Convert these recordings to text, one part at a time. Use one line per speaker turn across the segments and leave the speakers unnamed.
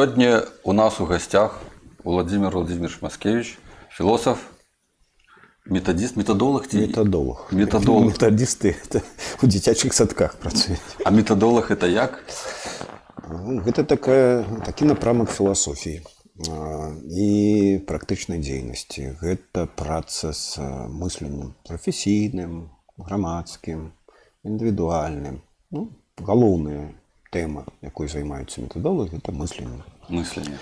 Сегодня у нас у гостях Владимир Владимирович Маскевич, философ, методист, методолог.
Методолог.
Методолог.
Методисты это у дзіцячых садках працуюць.
А методолог это як?
Гэта такі напрамак філасофіі і практычнай дзейнасці. Гэта праца з мысленнем прафесійным, грамадскім, індывідуальным. Галоўная тэма, якой займаюцца методолагі, гэта мысленне.
Мысленне.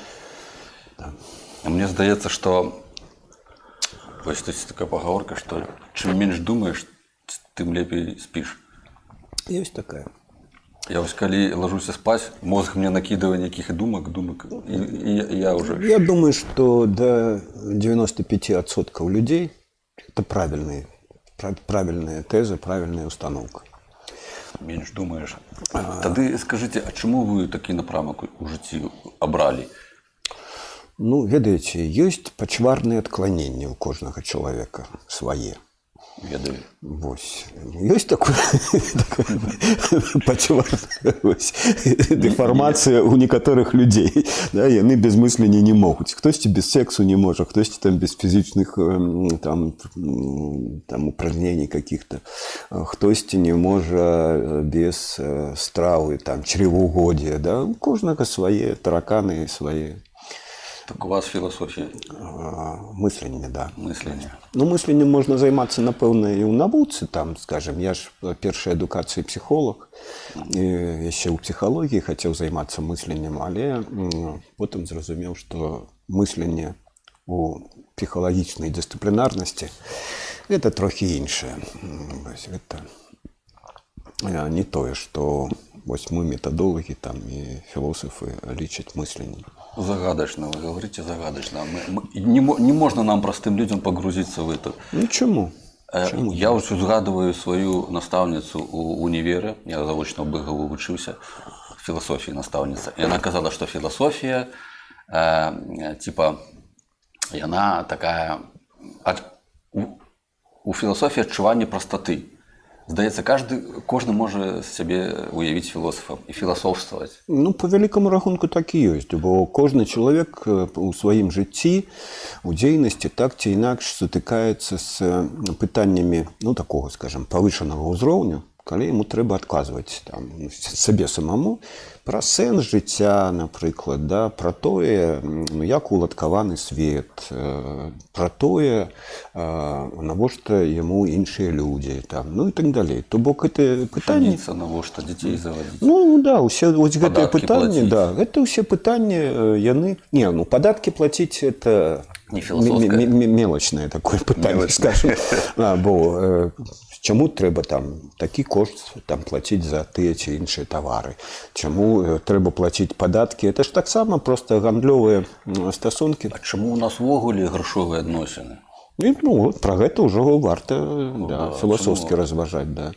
Да. А мне здаецца, што вось ёсць такая пагаворка, што чым менш думаеш, тым лепей спіш.
Ёсць такая.
Я вось калі ложуся спаць, мозг мне накідывае нейкіх думак, і я уже...
Я думаю, што да 95% людзей это правільная тэза, правільная установка.
Менш думаеш. Тады скажыце, а чаму вы такі напрамак у жыцці абралі?
Ведаеце, ёсць пачварныя адкланенні ў кожнага чалавека свае.
Ведаю.
Вось. Ёсць такая пачварная дэфармацыя ў некаторых людзей. Яны без мыслення не могуць. Хтосьці без сексу не можа, хтосьці там без фізічных упражнений каких-то. Хтосьці не можа без стравы, чревоугодия. У кожнага свае тараканы свае.
Так у вас філасофія?
Мысленне, да.
Мысленне.
Мысленнем можна займацца, напэўна, і ў навуцы. Скажем, я ж першай адукацыі псіхолог, яшчэ ў псіхалогіі хацеў займацца мысленнем, але потым зразумеў, што мысленне у псіхалагічнай дысцыплінарнасці гэта трохі іншае. Гэта не тое, што мы методологи и философы лічаць мысленнем.
Загадочно, вы говорите загадочно. Не можно нам, простым людям, погрузиться в это.
Чему?
Я вот згадываю свою наставницу у универе, я заочно в БГУ учился, философии наставница. И она сказала, что философия, она такая, у философии адчуванне простоты. Здаецца, кожны можа сябе уявіць філосафам і філасофстваваць.
По вялікаму рахунку так і ёсць, бо кожны чалавек у сваім жыцці, у дзейнасці так ці інакш сутыкаецца з пытаннямі, такога, скажем, павышанага ўзроўню, калі яму трэба адказваць сабе самому пра сэнс жыцця, напрыклад, пра тое, як уладкаваны свет, пра тое, навошта яму іншыя людзі, і так далей. То бок гэта пытанні...
Жаніцца, навошта дзяцей завадзіць?
Усе гэтыя пытанні, гэта ўсе пытанні, яны... Падаткі плаціць, это...
Не філасофскае.
Мелачнае такое пытанне, скажем. Бо чаму трэба такі кошт плаціць за тыя ці іншыя тавары? Чаму трэба плаціць падаткі? Это ж таксама проста гандлёвыя стасункі.
А чаму у нас увогуле грашовыя адносіны?
Пра гэта ўжо варта філасофскі разважаць.